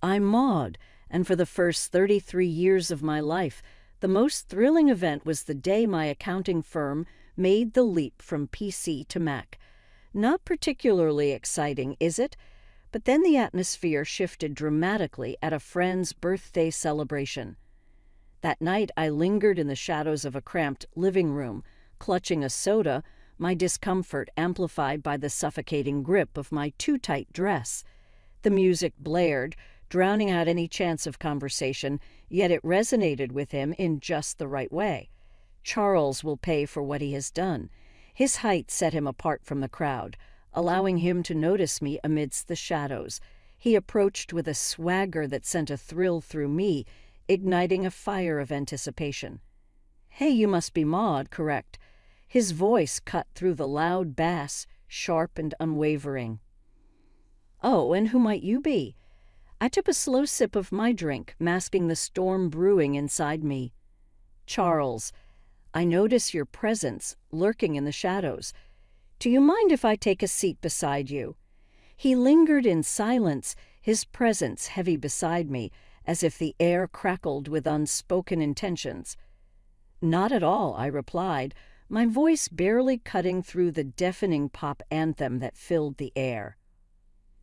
I'm Maud, and for the first 33 years of my life, the most thrilling event was the day my accounting firm made the leap from PC to Mac. Not particularly exciting, is it? But then the atmosphere shifted dramatically at a friend's birthday celebration. That night I lingered in the shadows of a cramped living room, clutching a soda, my discomfort amplified by the suffocating grip of my too-tight dress. The music blared, drowning out any chance of conversation, yet it resonated with him in just the right way. Charles will pay for what he has done. His height set him apart from the crowd, allowing him to notice me amidst the shadows. He approached with a swagger that sent a thrill through me, igniting a fire of anticipation. "Hey, you must be Maud, correct?" His voice cut through the loud bass, sharp and unwavering. "Oh, and who might you be?" I took a slow sip of my drink, masking the storm brewing inside me. "Charles, I notice your presence lurking in the shadows. Do you mind if I take a seat beside you?" He lingered in silence, his presence heavy beside me, as if the air crackled with unspoken intentions. "Not at all," I replied, my voice barely cutting through the deafening pop anthem that filled the air.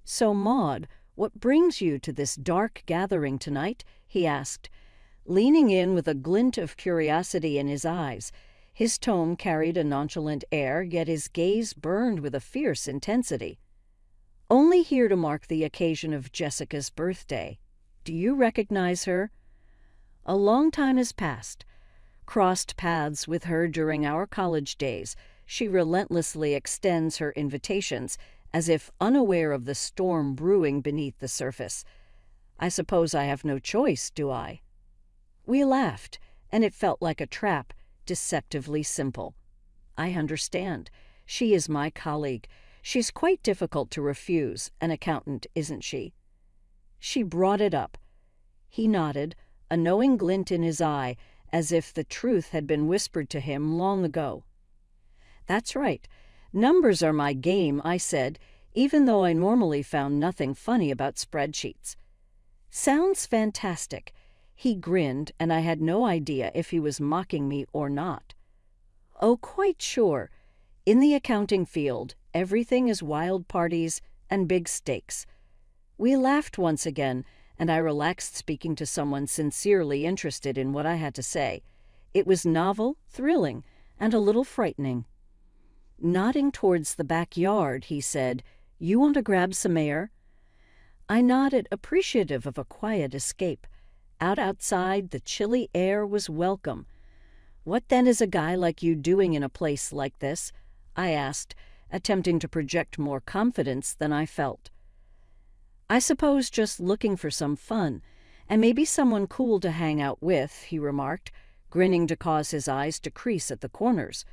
"So, Maud, what brings you to this dark gathering tonight?" he asked, leaning in with a glint of curiosity in his eyes. His tone carried a nonchalant air, yet his gaze burned with a fierce intensity. "Only here to mark the occasion of Jessica's birthday. Do you recognize her?" "A long time has passed. Crossed paths with her during our college days. She relentlessly extends her invitations, as if unaware of the storm brewing beneath the surface. I suppose I have no choice, do I?" We laughed, and it felt like a trap, deceptively simple. "I understand. She is my colleague. She's quite difficult to refuse, an accountant, isn't she?" She brought it up. He nodded, a knowing glint in his eye, as if the truth had been whispered to him long ago. "That's right. Numbers are my game," I said, even though I normally found nothing funny about spreadsheets. "Sounds fantastic." He grinned, and I had no idea if he was mocking me or not. "Oh, quite sure. In the accounting field, everything is wild parties and big stakes." We laughed once again, and I relaxed, speaking to someone sincerely interested in what I had to say. It was novel, thrilling, and a little frightening. Nodding towards the backyard, he said, "You want to grab some air?" I nodded, appreciative of a quiet escape. Outside, the chilly air was welcome. "What then is a guy like you doing in a place like this?" I asked, attempting to project more confidence than I felt. "I suppose just looking for some fun, and maybe someone cool to hang out with," he remarked, grinning to cause his eyes to crease at the corners.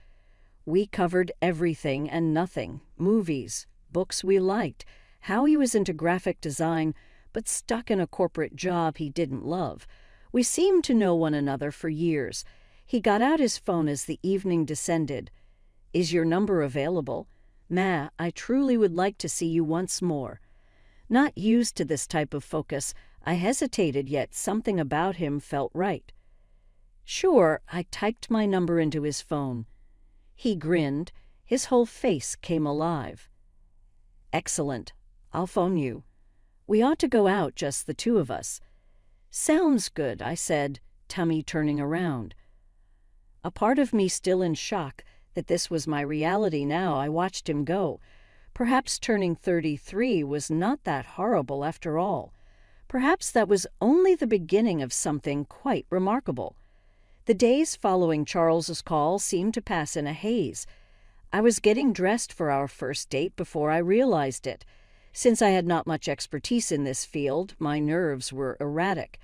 We covered everything and nothing, movies, books we liked, how he was into graphic design, but stuck in a corporate job he didn't love. We seemed to know one another for years. He got out his phone as the evening descended. "Is your number available? Ma, I truly would like to see you once more." Not used to this type of focus, I hesitated, yet something about him felt right. "Sure," I typed my number into his phone. He grinned. His whole face came alive. "Excellent. I'll phone you. We ought to go out, just the two of us." "Sounds good," I said, tummy turning around. A part of me still in shock that this was my reality now, I watched him go. Perhaps turning 33 was not that horrible after all. Perhaps that was only the beginning of something quite remarkable. The days following Charles's call seemed to pass in a haze. I was getting dressed for our first date before I realized it. Since I had not much expertise in this field, my nerves were erratic.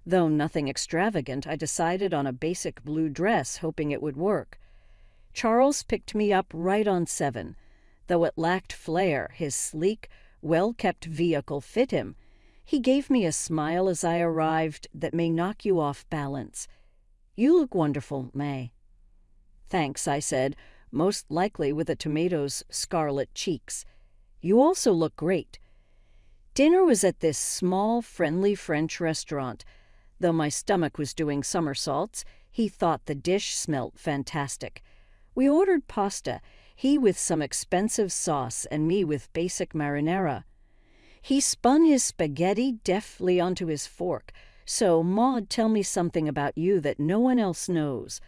Though nothing extravagant, I decided on a basic blue dress, hoping it would work. Charles picked me up right on 7. Though it lacked flair, his sleek, well-kept vehicle fit him. He gave me a smile as I arrived that may knock you off balance. "You look wonderful, May." "Thanks," I said, most likely with a tomato's scarlet cheeks. "You also look great." Dinner was at this small, friendly French restaurant. Though my stomach was doing somersaults, he thought the dish smelt fantastic. We ordered pasta, he with some expensive sauce and me with basic marinara. He spun his spaghetti deftly onto his fork. "So, Maud, tell me something about you that no one else knows."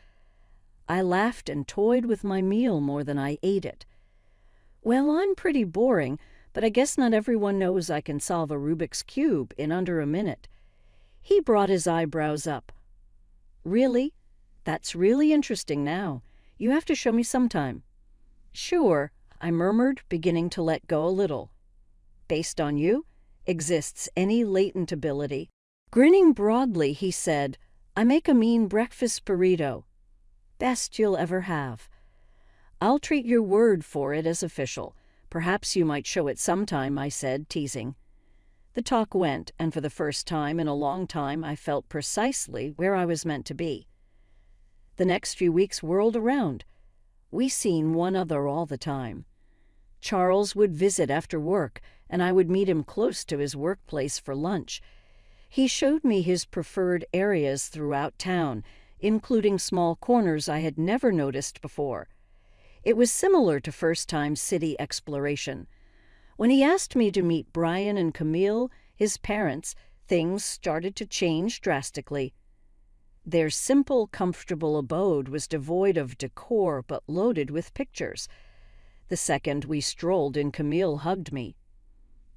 I laughed and toyed with my meal more than I ate it. "Well, I'm pretty boring, but I guess not everyone knows I can solve a Rubik's Cube in under a minute." He brought his eyebrows up. "Really? That's really interesting now. You have to show me sometime." "Sure," I murmured, beginning to let go a little. "Based on you? Exists any latent ability?" Grinning broadly, he said, "I make a mean breakfast burrito. Best you'll ever have." "I'll treat your word for it as official. Perhaps you might show it sometime," I said, teasing. The talk went, and for the first time in a long time I felt precisely where I was meant to be. The next few weeks whirled around. We seen one another all the time. Charles would visit after work, and I would meet him close to his workplace for lunch. He showed me his preferred areas throughout town, including small corners I had never noticed before. It was similar to first-time city exploration. When he asked me to meet Brian and Camille, his parents, things started to change drastically. Their simple, comfortable abode was devoid of decor but loaded with pictures. The second we strolled in, Camille hugged me.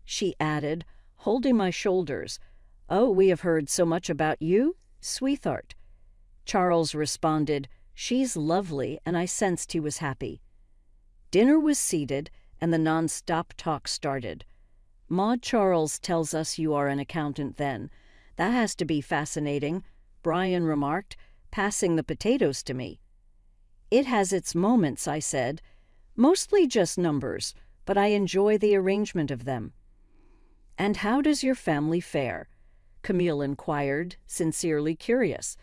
She added, holding my shoulders, "Oh, we have heard so much about you, sweetheart." Charles responded, "She's lovely," and I sensed he was happy. Dinner was seated, and the non-stop talk started. "Maud, Charles tells us you are an accountant then. That has to be fascinating," Brian remarked, passing the potatoes to me. "It has its moments," I said. "Mostly just numbers, but I enjoy the arrangement of them." "And how does your family fare?" Camille inquired, sincerely curious.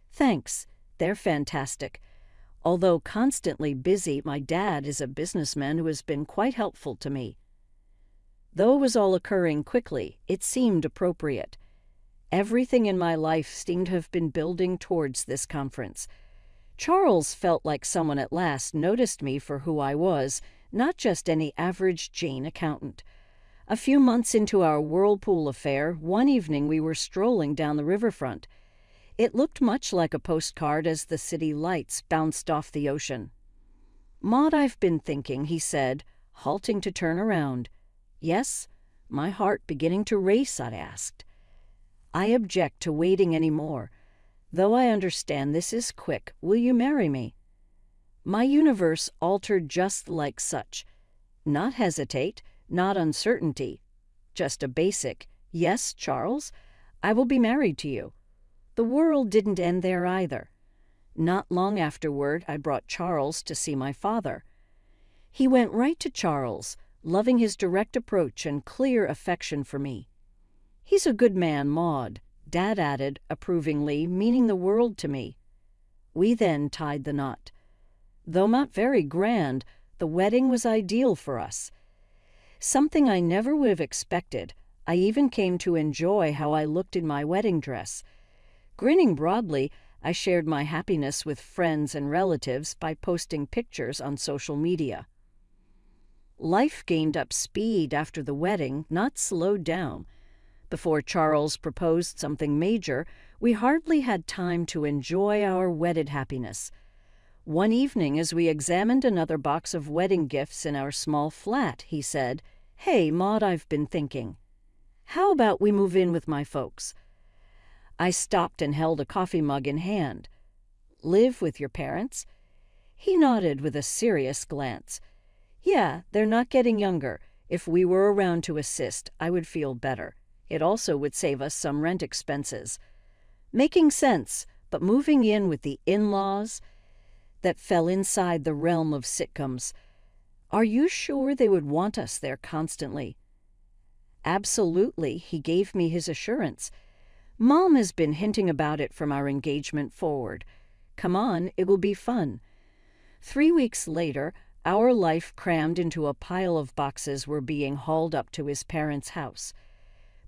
"Thanks, they're fantastic. Although constantly busy, my dad is a businessman who has been quite helpful to me." Though it was all occurring quickly, it seemed appropriate. Everything in my life seemed to have been building towards this conference. Charles felt like someone at last noticed me for who I was, not just any average Jane accountant. A few months into our whirlpool affair, one evening we were strolling down the riverfront. It looked much like a postcard as the city lights bounced off the ocean. "Maud, I've been thinking," he said, halting to turn around. "Yes?" My heart beginning to race, I asked. "I object to waiting any more. Though I understand this is quick, will you marry me?" My universe altered just like such. Not hesitate, not uncertainty. Just a basic, "Yes, Charles, I will be married to you." The world didn't end there either. Not long afterward, I brought Charles to see my father. He went right to Charles, loving his direct approach and clear affection for me. "He's a good man, Maud," Dad added approvingly, meaning the world to me. We then tied the knot. Though not very grand, the wedding was ideal for us. Something I never would have expected. I even came to enjoy how I looked in my wedding dress. Grinning broadly, I shared my happiness with friends and relatives by posting pictures on social media. Life gained up speed after the wedding, not slowed down. Before Charles proposed something major, we hardly had time to enjoy our wedded happiness. One evening, as we examined another box of wedding gifts in our small flat, he said, "Hey, Maud, I've been thinking. How about we move in with my folks?" I stopped and held a coffee mug in hand. "Live with your parents?" He nodded with a serious glance. "Yeah, they're not getting younger. If we were around to assist, I would feel better. It also would save us some rent expenses." Making sense, but moving in with the in-laws, that fell inside the realm of sitcoms. "Are you sure they would want us there constantly?" "Absolutely," he gave me his assurance. "Mom has been hinting about it from our engagement forward. Come on, it will be fun." 3 weeks later, our life crammed into a pile of boxes were being hauled up to his parents' house.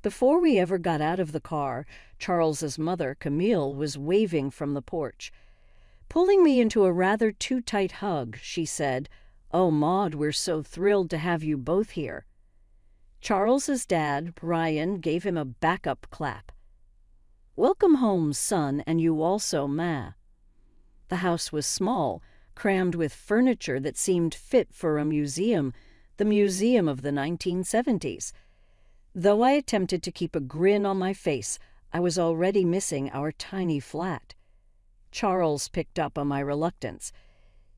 Before we ever got out of the car, Charles's mother, Camille, was waving from the porch. Pulling me into a rather too tight hug, she said, "Oh, Maude, we're so thrilled to have you both here." Charles's dad, Brian, gave him a backup clap. "Welcome home, son, and you also, Ma." The house was small, crammed with furniture that seemed fit for a museum, the museum of the 1970s. Though I attempted to keep a grin on my face, I was already missing our tiny flat. Charles picked up on my reluctance.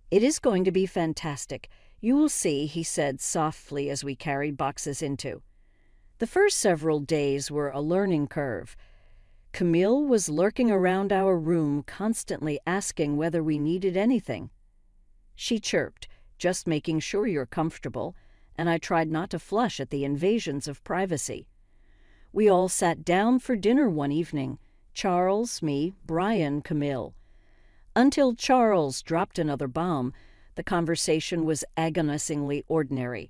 "It is going to be fantastic. You will see," he said softly as we carried boxes into. The first several days were a learning curve. Camille was lurking around our room, constantly asking whether we needed anything. She chirped, "Just making sure you're comfortable," and I tried not to flush at the invasions of privacy. We all sat down for dinner one evening, Charles, me, Brian, Camille. Until Charles dropped another bomb, the conversation was agonizingly ordinary.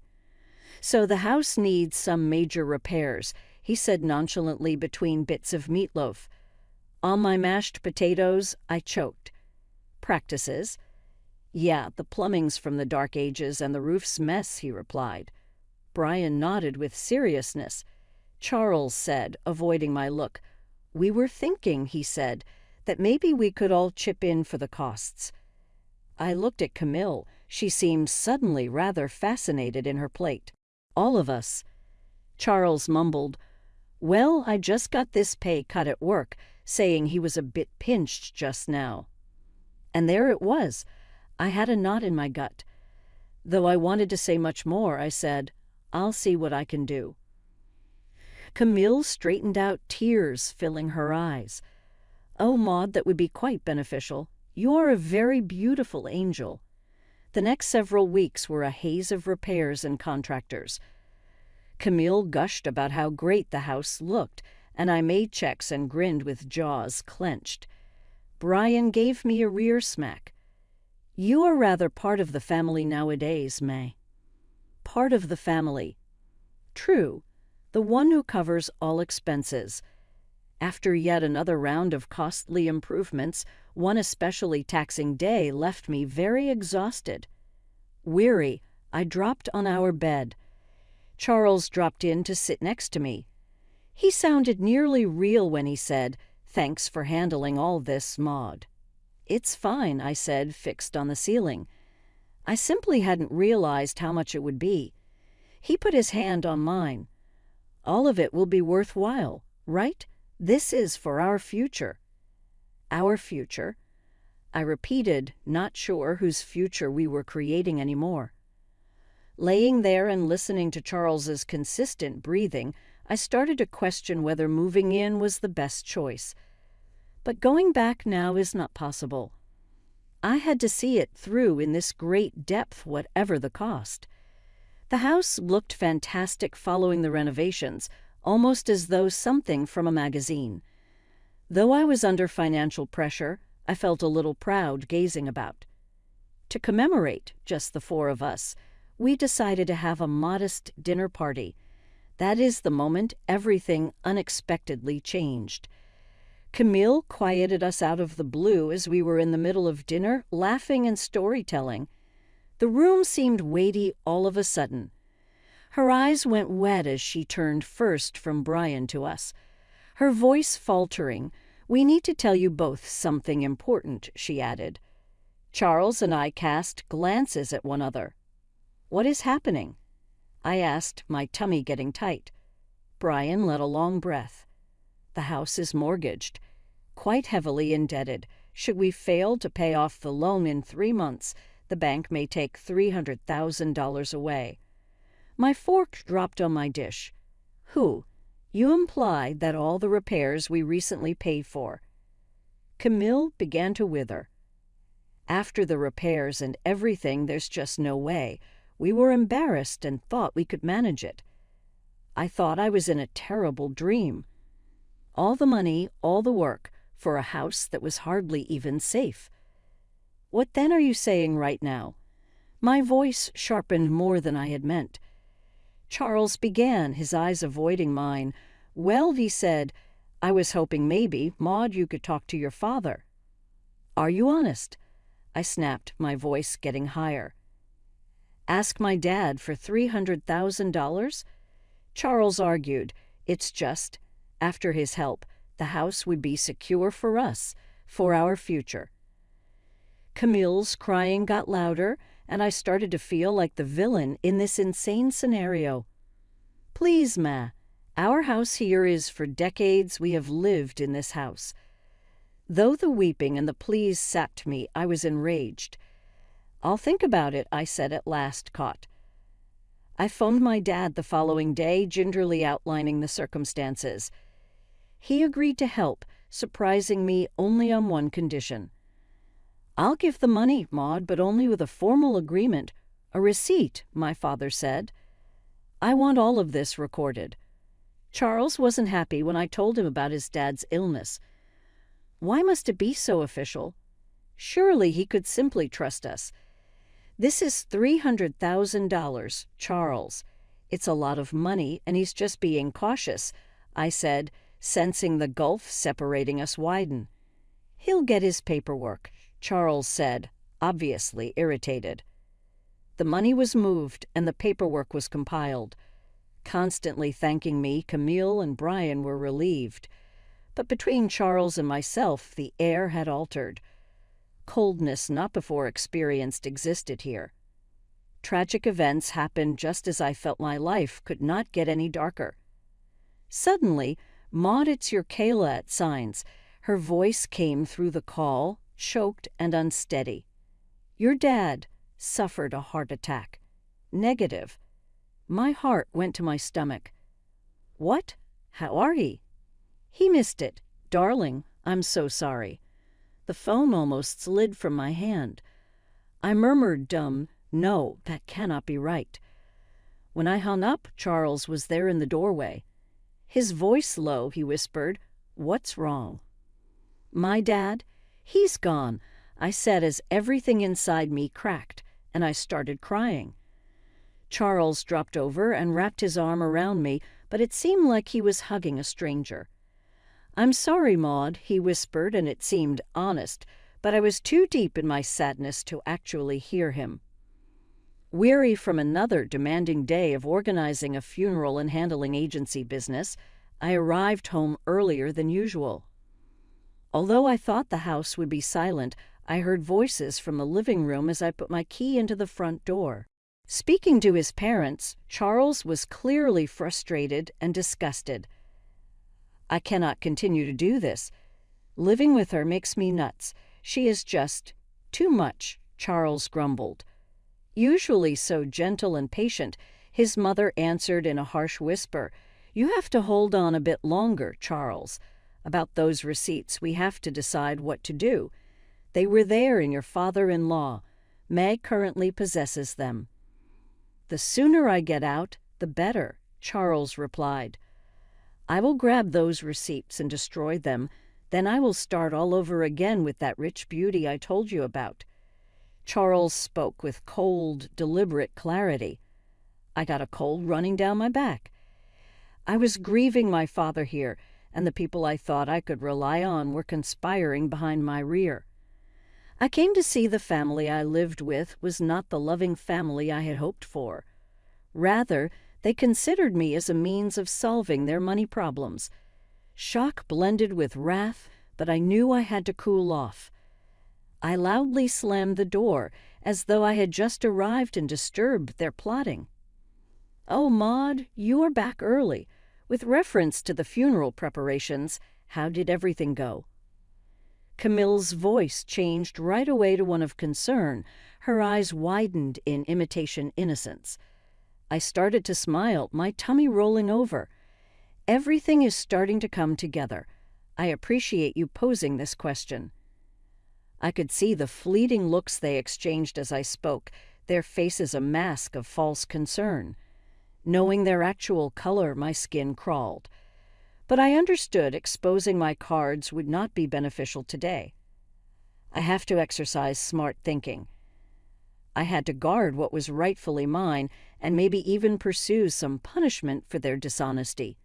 "So the house needs some major repairs," he said nonchalantly between bits of meatloaf. On my mashed potatoes, I choked. "Practices?" "Yeah, the plumbing's from the Dark Ages and the roof's mess," he replied. Brian nodded with seriousness. Charles said, avoiding my look, "We were thinking," he said, "that maybe we could all chip in for the costs." I looked at Camille. She seemed suddenly rather fascinated in her plate. "All of us." Charles mumbled, "Well, I just got this pay cut at work," saying he was a bit pinched just now. And there it was. I had a knot in my gut. Though I wanted to say much more, I said, "I'll see what I can do." Camille straightened out, tears filling her eyes. "Oh, Maude, that would be quite beneficial. You are a very beautiful angel." The next several weeks were a haze of repairs and contractors. Camille gushed about how great the house looked, and I made checks and grinned with jaws clenched. Brian gave me a rear smack. "You are rather part of the family nowadays, May." Part of the family. True, the one who covers all expenses. After yet another round of costly improvements, one especially taxing day left me very exhausted. Weary, I dropped on our bed. Charles dropped in to sit next to me. He sounded nearly real when he said, "Thanks for handling all this, Maude." "It's fine," I said, fixed on the ceiling. I simply hadn't realized how much it would be. He put his hand on mine. "All of it will be worthwhile, right? This is for our future." Our future? I repeated, not sure whose future we were creating anymore. Laying there and listening to Charles's consistent breathing, I started to question whether moving in was the best choice. But going back now is not possible. I had to see it through in this great depth, whatever the cost. The house looked fantastic following the renovations, almost as though something from a magazine. Though I was under financial pressure, I felt a little proud gazing about. To commemorate, just the four of us, we decided to have a modest dinner party. That is the moment everything unexpectedly changed. Camille quieted us out of the blue as we were in the middle of dinner, laughing and storytelling. The room seemed weighty all of a sudden. Her eyes went wet as she turned first from Brian to us. Her voice faltering, "We need to tell you both something important," she added. Charles and I cast glances at one another. "What is happening?" I asked, my tummy getting tight. Brian let a long breath. "The house is mortgaged, quite heavily indebted. Should we fail to pay off the loan in 3 months, the bank may take $300,000 away." My fork dropped on my dish. "Who? You imply that all the repairs we recently paid for." Camille began to wither. "After the repairs and everything, there's just no way. We were embarrassed and thought we could manage it." I thought I was in a terrible dream. All the money, all the work, for a house that was hardly even safe. "What then are you saying right now?" My voice sharpened more than I had meant. Charles began, his eyes avoiding mine. "Well," he said, "I was hoping maybe, Maud, you could talk to your father." "Are you honest?" I snapped, my voice getting higher. "Ask my dad for $300,000? Charles argued. It's just, after his help, the house would be secure for us, for our future. Camille's crying got louder, and I started to feel like the villain in this insane scenario. "Please, Ma, our house here is for decades we have lived in this house." Though the weeping and the pleas sapped me, I was enraged. "I'll think about it," I said at last, caught. I phoned my dad the following day, gingerly outlining the circumstances. He agreed to help, surprising me only on one condition. "I'll give the money, Maud, but only with a formal agreement. A receipt," my father said. "I want all of this recorded." Charles wasn't happy when I told him about his dad's illness. Why must it be so official? Surely he could simply trust us. "This is $300,000, Charles. It's a lot of money, and he's just being cautious," I said, sensing the gulf separating us widen. "He'll get his paperwork," Charles said, obviously irritated. The money was moved, and the paperwork was compiled. Constantly thanking me, Camille and Brian were relieved. But between Charles and myself, the air had altered. Coldness not before experienced existed here. Tragic events happened just as I felt my life could not get any darker. Suddenly, "Maud, it's your Kayla" at signs. Her voice came through the call, choked and unsteady. "Your dad suffered a heart attack." Negative. My heart went to my stomach. "What? How are he?" "He missed it. Darling, I'm so sorry." The phone almost slid from my hand. I murmured dumb, "No, that cannot be right." When I hung up, Charles was there in the doorway. His voice low, he whispered, "What's wrong?" "My dad? He's gone," I said as everything inside me cracked, and I started crying. Charles dropped over and wrapped his arm around me, but it seemed like he was hugging a stranger. "I'm sorry, Maud," he whispered, and it seemed honest, but I was too deep in my sadness to actually hear him. Weary from another demanding day of organizing a funeral and handling agency business, I arrived home earlier than usual. Although I thought the house would be silent, I heard voices from the living room as I put my key into the front door. Speaking to his parents, Charles was clearly frustrated and disgusted. "I cannot continue to do this. Living with her makes me nuts. She is just too much," Charles grumbled. Usually so gentle and patient, his mother answered in a harsh whisper, "You have to hold on a bit longer, Charles. About those receipts, we have to decide what to do. They were there in your father-in-law. Meg currently possesses them." "The sooner I get out, the better," Charles replied. "I will grab those receipts and destroy them. Then I will start all over again with that rich beauty I told you about." Charles spoke with cold, deliberate clarity. I got a cold running down my back. I was grieving my father here, and the people I thought I could rely on were conspiring behind my rear. I came to see the family I lived with was not the loving family I had hoped for. Rather, they considered me as a means of solving their money problems. Shock blended with wrath, but I knew I had to cool off. I loudly slammed the door, as though I had just arrived and disturbed their plotting. "Oh, Maud, you are back early. With reference to the funeral preparations, how did everything go?" Camille's voice changed right away to one of concern. Her eyes widened in imitation innocence. I started to smile, my tummy rolling over. "Everything is starting to come together. I appreciate you posing this question." I could see the fleeting looks they exchanged as I spoke, their faces a mask of false concern. Knowing their actual color, my skin crawled. But I understood exposing my cards would not be beneficial today. I have to exercise smart thinking. I had to guard what was rightfully mine and maybe even pursue some punishment for their dishonesty.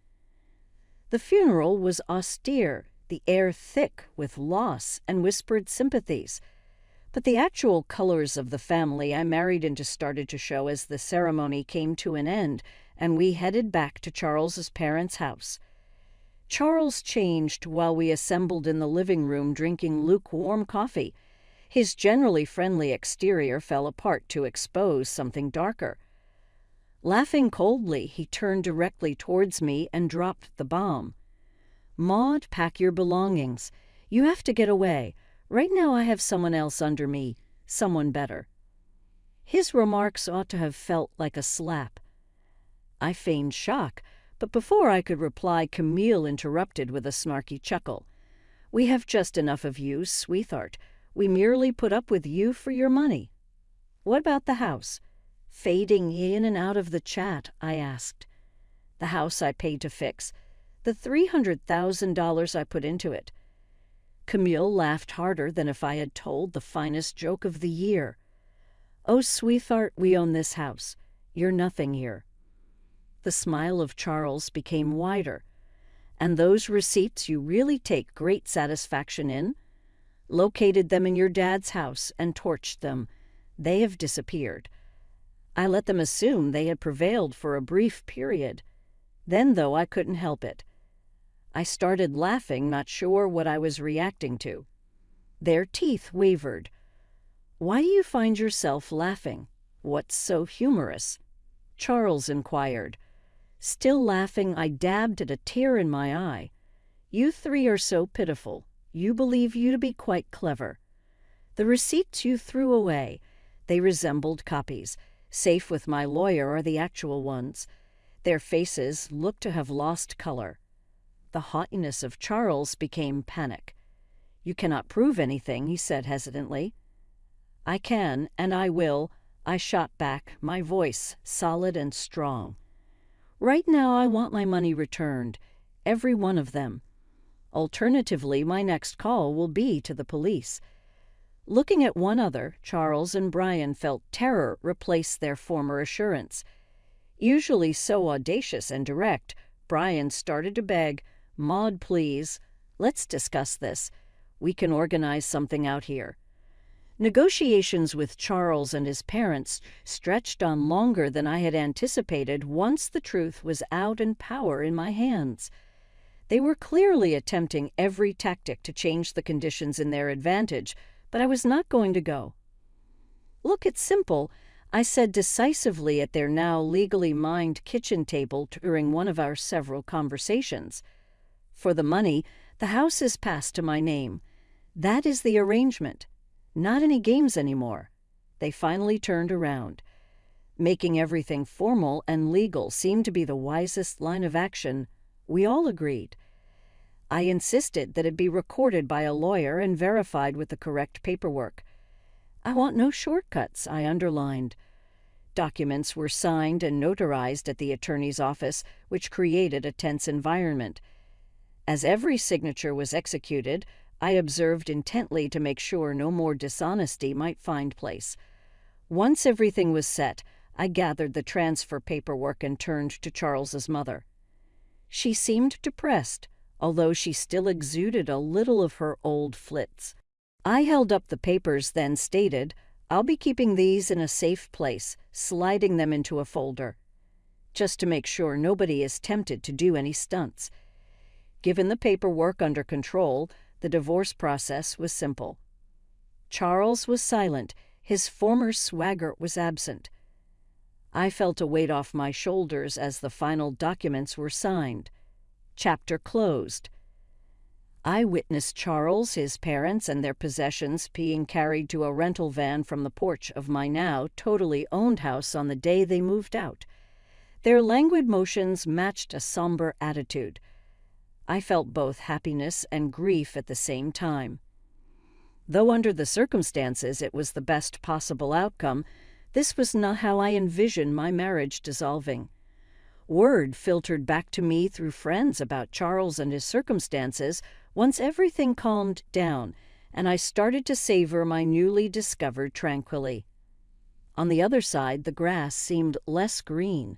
The funeral was austere, the air thick with loss and whispered sympathies. But the actual colors of the family I married into started to show as the ceremony came to an end and we headed back to Charles's parents' house. Charles changed while we assembled in the living room drinking lukewarm coffee. His generally friendly exterior fell apart to expose something darker. Laughing coldly, he turned directly towards me and dropped the bomb. "Maud, pack your belongings. You have to get away. Right now I have someone else under me, someone better." His remarks ought to have felt like a slap. I feigned shock, but before I could reply, Camille interrupted with a snarky chuckle. "We have just enough of you, sweetheart. We merely put up with you for your money." "What about the house?" Fading in and out of the chat, I asked. "The house I paid to fix. The $300,000 I put into it." Camille laughed harder than if I had told the finest joke of the year. "Oh, sweetheart, we own this house. You're nothing here." The smile of Charles became wider. "And those receipts you really take great satisfaction in? Located them in your dad's house and torched them. They have disappeared. I let them assume they had prevailed for a brief period. Then, though, I couldn't help it. I started laughing, not sure what I was reacting to. Their teeth wavered. "Why do you find yourself laughing? What's so humorous?" Charles inquired. Still laughing, I dabbed at a tear in my eye. "You three are so pitiful. You believe you to be quite clever. The receipts you threw away, they resembled copies. Safe with my lawyer are the actual ones. Their faces looked to have lost color." The haughtiness of Charles became panic. "You cannot prove anything," he said hesitantly. "I can, and I will," I shot back, my voice solid and strong. "Right now I want my money returned, every one of them. Alternatively, my next call will be to the police." Looking at one other, Charles and Brian felt terror replace their former assurance. Usually so audacious and direct, Brian started to beg, "Maud, please, let's discuss this. We can organize something out here." Negotiations with Charles and his parents stretched on longer than I had anticipated once the truth was out and power in my hands. They were clearly attempting every tactic to change the conditions in their advantage, but I was not going to go. "Look, it's simple," I said decisively at their now legally mined kitchen table during one of our several conversations. "For the money, the house is passed to my name. That is the arrangement. Not any games anymore." They finally turned around. Making everything formal and legal seemed to be the wisest line of action. We all agreed. I insisted that it be recorded by a lawyer and verified with the correct paperwork. "I want no shortcuts," I underlined. Documents were signed and notarized at the attorney's office, which created a tense environment. As every signature was executed, I observed intently to make sure no more dishonesty might find place. Once everything was set, I gathered the transfer paperwork and turned to Charles's mother. She seemed depressed, although she still exuded a little of her old flits. I held up the papers, then stated, "I'll be keeping these in a safe place, sliding them into a folder, just to make sure nobody is tempted to do any stunts." Given the paperwork under control, the divorce process was simple. Charles was silent. His former swagger was absent. I felt a weight off my shoulders as the final documents were signed. Chapter closed. I witnessed Charles, his parents, and their possessions being carried to a rental van from the porch of my now totally owned house on the day they moved out. Their languid motions matched a somber attitude. I felt both happiness and grief at the same time. Though under the circumstances it was the best possible outcome, this was not how I envisioned my marriage dissolving. Word filtered back to me through friends about Charles and his circumstances once everything calmed down, and I started to savor my newly discovered tranquility. On the other side, the grass seemed less green.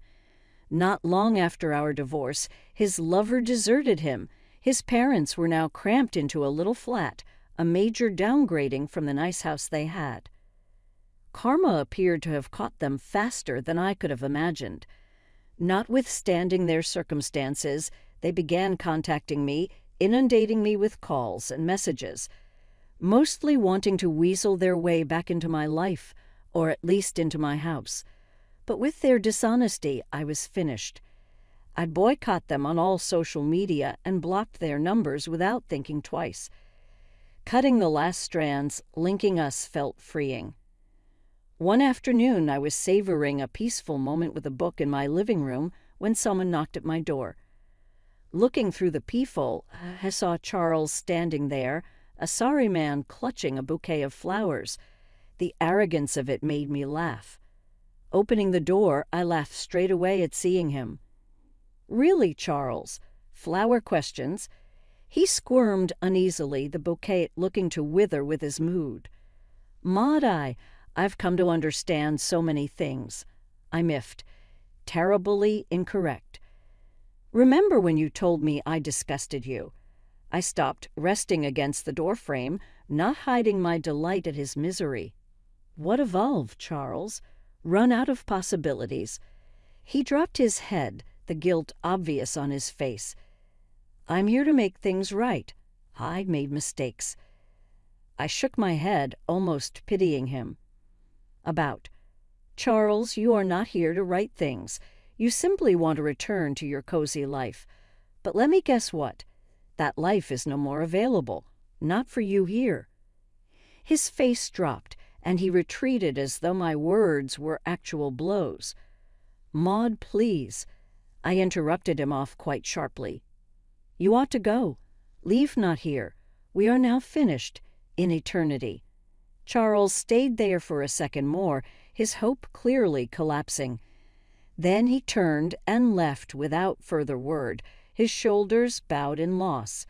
Not long after our divorce, his lover deserted him. His parents were now cramped into a little flat, a major downgrading from the nice house they had. Karma appeared to have caught them faster than I could have imagined. Notwithstanding their circumstances, they began contacting me, inundating me with calls and messages, mostly wanting to weasel their way back into my life, or at least into my house. But with their dishonesty, I was finished. I'd boycott them on all social media and blocked their numbers without thinking twice. Cutting the last strands, linking us felt freeing. One afternoon, I was savoring a peaceful moment with a book in my living room when someone knocked at my door. Looking through the peephole, I saw Charles standing there, a sorry man clutching a bouquet of flowers. The arrogance of it made me laugh. Opening the door, I laughed straight away at seeing him. "Really, Charles? Flower questions?" He squirmed uneasily, the bouquet looking to wither with his mood. "Maud, I've come to understand so many things," I miffed. Terribly incorrect. "Remember when you told me I disgusted you?" I stopped, resting against the doorframe, not hiding my delight at his misery. "What evolved, Charles? Run out of possibilities." He dropped his head, the guilt obvious on his face. "I'm here to make things right. I made mistakes." I shook my head, almost pitying him. "Charles, you are not here to right things. You simply want to return to your cozy life. But let me guess what? That life is no more available. Not for you here." His face dropped, and he retreated as though my words were actual blows. "Maud, please." I interrupted him off quite sharply. "You ought to go. Leave not here. We are now finished, in eternity." Charles stayed there for a second more, his hope clearly collapsing. Then he turned and left without further word, his shoulders bowed in loss.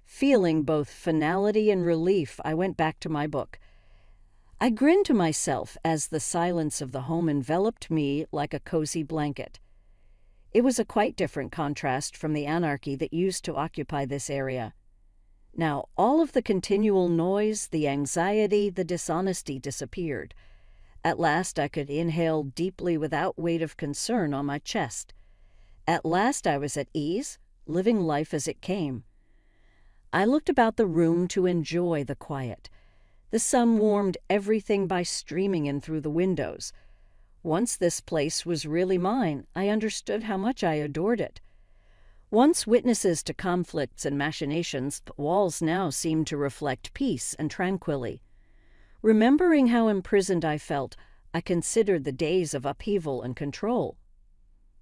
Feeling both finality and relief, I went back to my book. I grinned to myself as the silence of the home enveloped me like a cozy blanket. It was a quite different contrast from the anarchy that used to occupy this area. Now, all of the continual noise, the anxiety, the dishonesty disappeared. At last I could inhale deeply without weight of concern on my chest. At last I was at ease, living life as it came. I looked about the room to enjoy the quiet. The sun warmed everything by streaming in through the windows. Once this place was really mine, I understood how much I adored it. Once witnesses to conflicts and machinations, the walls now seemed to reflect peace and tranquility. Remembering how imprisoned I felt, I considered the days of upheaval and control.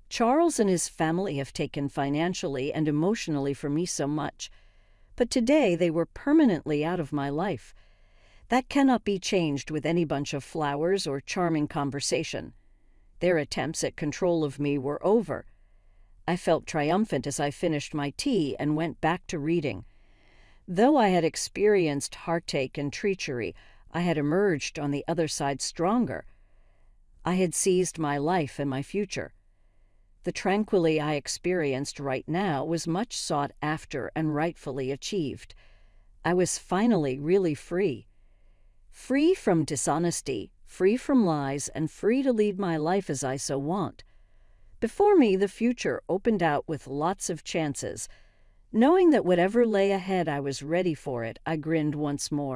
Charles and his family have taken financially and emotionally from me so much, but today they were permanently out of my life. That cannot be changed with any bunch of flowers or charming conversation. Their attempts at control of me were over. I felt triumphant as I finished my tea and went back to reading. Though I had experienced heartache and treachery, I had emerged on the other side stronger. I had seized my life and my future. The tranquility I experienced right now was much sought after and rightfully achieved. I was finally really free. Free from dishonesty, free from lies, and free to lead my life as I so want. Before me, the future opened out with lots of chances. Knowing that whatever lay ahead, I was ready for it, I grinned once more.